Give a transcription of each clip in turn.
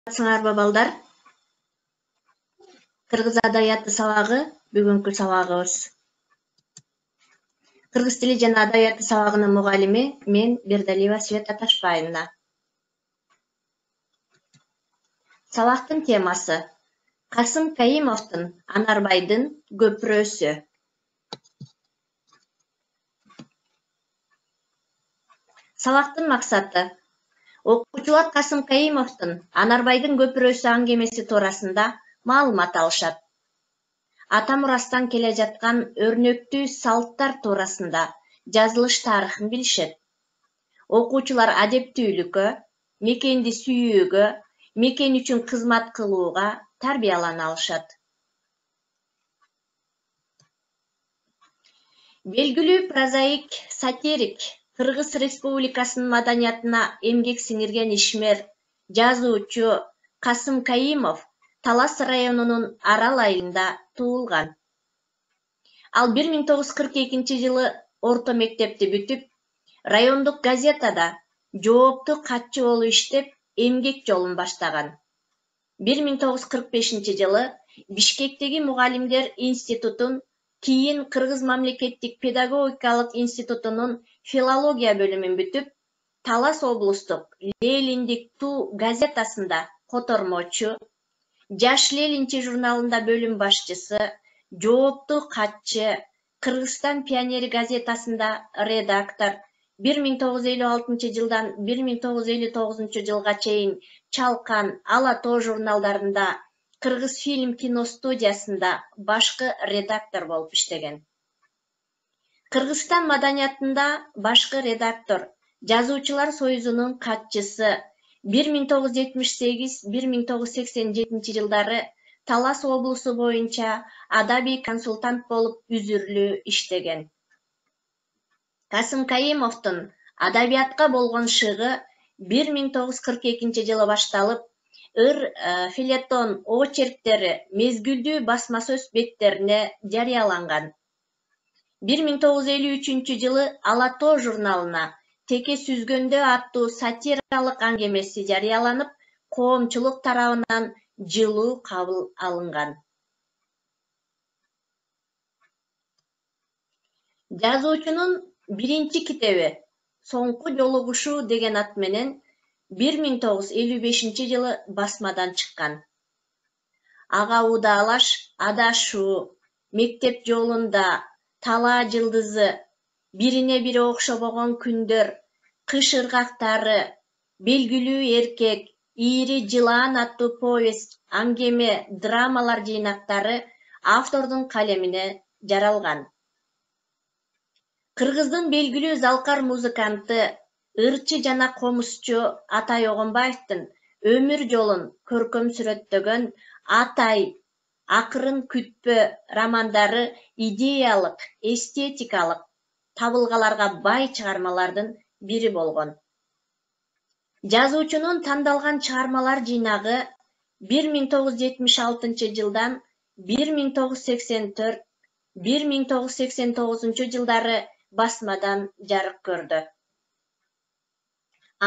Саламатсыңарбы балдар? Кыргыз адабияты сабагы бүгүнкү сабагыбыз. Кыргыз тили жана адабияты сабагынын мугалими мен Бердалиева Света Ташбаевна. Сабактын темасы Касым Каимовдун Анарбайдын көпүрөсү. Сабактын максаты окуучулар Касым Каимовдун Анарбайдын көпүрөсү аңгемеси туурасында маалымат алышат. Ата мурастан келе жаткан өрнөктүү салттар туурасында жазылыш тарыхын билишет. Окуучулар адептүүлүккө, мекенди сүйүүгө, мекен үчүн кызмат кылууга тарбиялана алышат. Белгилүү прозаик, сатирик, Кыргыз Республикасынын маданиятына эмгек сиңирген ишмер, жазуучу Касым Каимов Талас районунун Арал айылында туулган. Ал 1942 орто мектепти бүтүп, райондук газетада жоопту катчы болуп иштеп, эмгек жолун баштаган. 1945 Бишкектеги мугалимдер институтун, кийин Кыргыз мамлекеттик педагогикалык институтунун филология бөлүмүн бүтүп, Талас облустук Лелиндик Туу газетасында котормочу, Жаш Лелинчи журналында бөлүм башчысы, жоопту катчы, Кыргызстан пионери газетасында редактор, 1956 жылдан 1959 жылга чейин Чалкан, Ала тоо журналдарында, Кыргыз фильм кино студиясында башкы редактор болуп иштеген. Кыргызстан маданиятында башкы редактор, Жазуучулар союзунун катчысы, 1978-1987 жылдары Талас облусу боюнча адабий консультант болуп үзүрлүү иштеген. Касым Каимовдун адабиятка болгон шыгы 1942 жылы башталып, фельетон очерктери мезгилдүү басма сөз беттерине жарыяланган. 1953 жылы Ала тоо журналына Теке сүзгөндө аттуу сатиралык аңгемеси жарыяланып, коомчулук тарабынан жылуу кабыл алынган. Жазуучунун биринчи китеби Соңку жолугушуу деген ат менен 1955 жылы басмадан чыккан. Ага удаалаш, адашуу, мектеп жолунда, Талаа жылдызы, бирине бири окшобогон күндөр, Кыш ыргактары, Белгилүү эркек, Ири жылаан аттуу повесть, аңгеме, драмалар жыйнактары автордун калемине жаралган. Кыргыздын белгилүү залкар музыканты, ырчы жана комузчу Атай Огонбаевдин өмүр жолун көркөм сүрөттөгөн Атай, Акырын күтпө романдары идеялык, эстетикалык табылгаларга бай чыгармалардын бири болгон. Жазуучунун тандалган чыгармалар жыйнагы 1976 жылдан 1984-1989 жылдары басмадан жарык көрдү.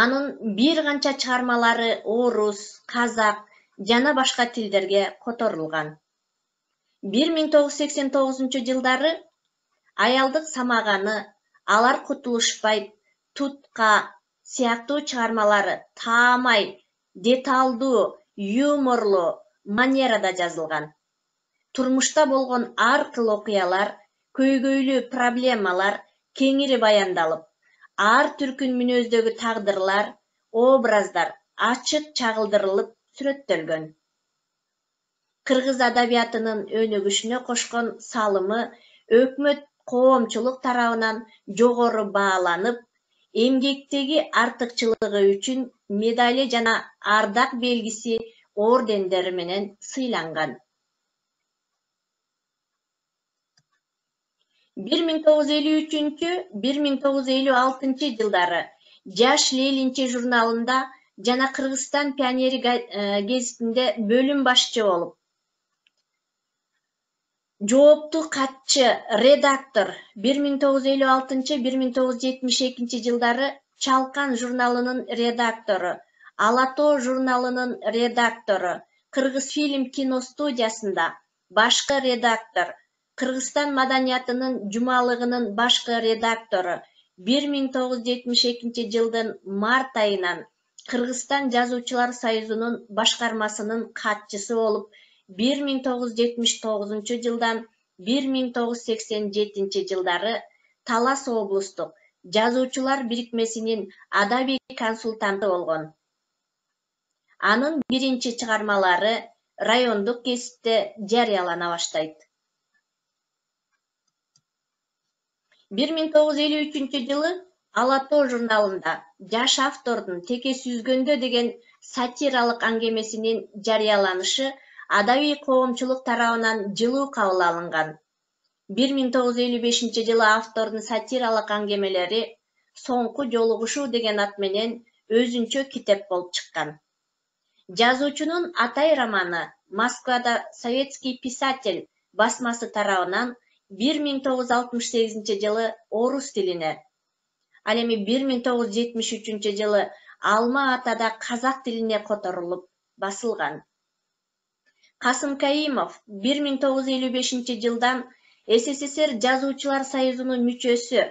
Анын бир канча чыгармалары орус, казак жана башка тилдерге которулган. 1989 жылдары Аялдык самаганы, Алар кутулушпайт, Тутка сыяктуу чыгармалары таамай, деталдуу, юморлуу манерада жазылган. Турмушта болгон ар кыл окуялар, көйгөйлүү проблемалар кеңири баяндалып, ар түркүн мүнөздөгү тагдырлар, образдар ачык чагылдырылып сүрөттөлгөн. Кыргыз адабиятынын өнүгүшүнө кошкон салымы өкмөт коомчулук тарабынан жогору бааланып, эмгектеги артыкчылыгы үчүн медали жана ардак белгиси ордендери менен сыйланган. 1953-1956 жылдары Жаш Лелинчи журналында жана Кыргызстан пионери гезитинде бөлүм башчы болуп, жоопту катчы, редактор 1956-1972 жылдары Чалкан журналынын редактору, Ала Тоо журналынын редактору, Кыргызфильм киностудиясында башкы редактор, Кыргызстан маданиятынын жумалыгынын башкы редактору, 1972 жылдын март айынан Кыргызстан Жазуучулар союзунун башкармасынын катчысы болуп, 1979 жылдан 1987 жылдары Талас облустук Жазуучулар бирикмесинин адабий консультанты болгон. Анын биринчи чыгармалары райондук кесипте жарыялана баштайт. 1953 жылы Ала Тоо журналында жаш автордун Теке сүзгөндө деген сатиралык аңгемесинин жарыяланышы адабий коомчулук тарабынан жылуу кабыл алынган. 1955 жылы автордун сатиралык аңгемелери Соңку жолугушуу деген ат менен өзүнчө китеп болуп чыккан. Жазуучунун Атай романы Москвада Советский писатель басмасы тарабынан 1968 жылы орус тилине, ал эми 1973 жылы Алма Атада казак тилине которулуп басылган. Касым Каимов 1955 жылдан СССР Жазуучулар союзунун мүчөсү,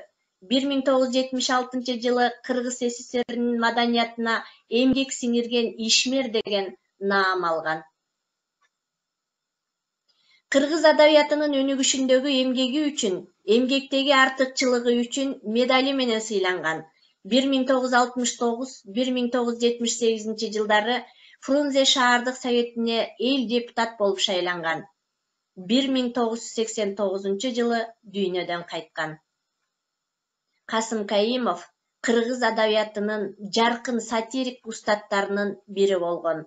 1976 жылы Кыргыз СССРинин маданиятына эмгек сиңирген ишмер деген наам алган. Кыргыз адабиятынын өнүгүшүндөгү эмгеги үчүн, эмгектеги артыкчылыгы үчүн медали менен сыйланган. 1969-1978 жылдары Фрунзе шаардык советине эл депутат болуп шайланган. 1989 жылы дүйнөдөн кайткан. Касым Каимов кыргыз адабиятынын жаркын сатирик устаттарынын бири болгон.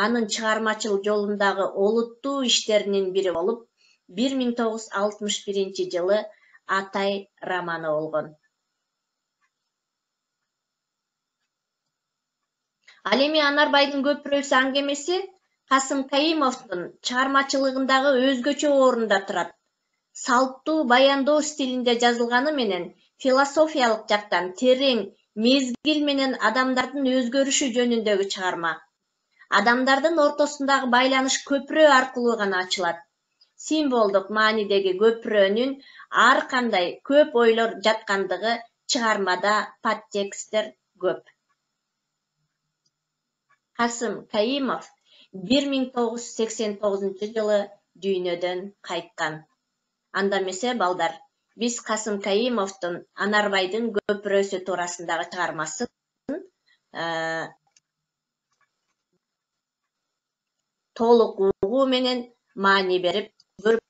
Анын чыгармачыл жолундагы олуттуу иштеринин бири болуп, 1961 жылы Атай романы болгон. Ал эми Анарбайдын көпүрөсү аңгемеси Касым Каимовдун чыгармачылыгындагы өзгөчө орунда турат. Салттуу баяндоо стилинде жазылганы менен философиялык жактан терең, мезгил менен адамдардын өзгөрүшү жөнүндөгү чыгарма. Адамдардын ортосундагы байланыш көпүрө аркылуу гана ачылат. Символдук маанидеги көпүрөнүн ар кандай көп ойлор жаткандыгы чыгармада подтексттер көп. Касым Каимов 1989 жылы дүйнөдөн кайткан. Анда эмесе балдар, биз Касым Каимовдун Анарбайдын көпүрөсү туурасындагы чыгармасын толук угуу менен маани берип көрүп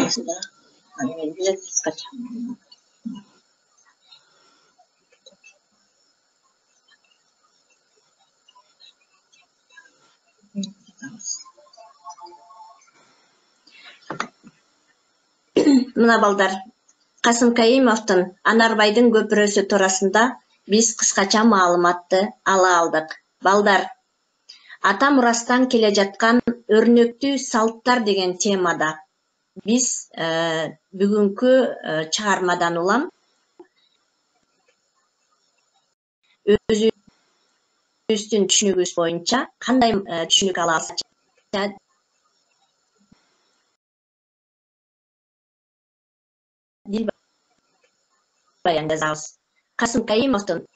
Sudah, ini lihat kaca. Мына балдар, Касым Каимовдун Анарбайдын көпүрөсү туурасында биз кыскача маалыматты ала алдык. Балдар, ата мурастан келе жаткан өрнөктүү салттар деген темада биз бүгүнкү чыгармадан улам өзүбүздүн түшүнүгүбүз боюнча кандай түшүнүк ала алсак дил баян жазабыз. Касым Каимовдун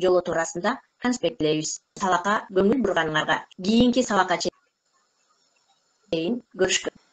жолу туурасында конспектлейбиз. Сабакка көңүл бурганыңарга кийинки сабакка чейин көрүшкөнү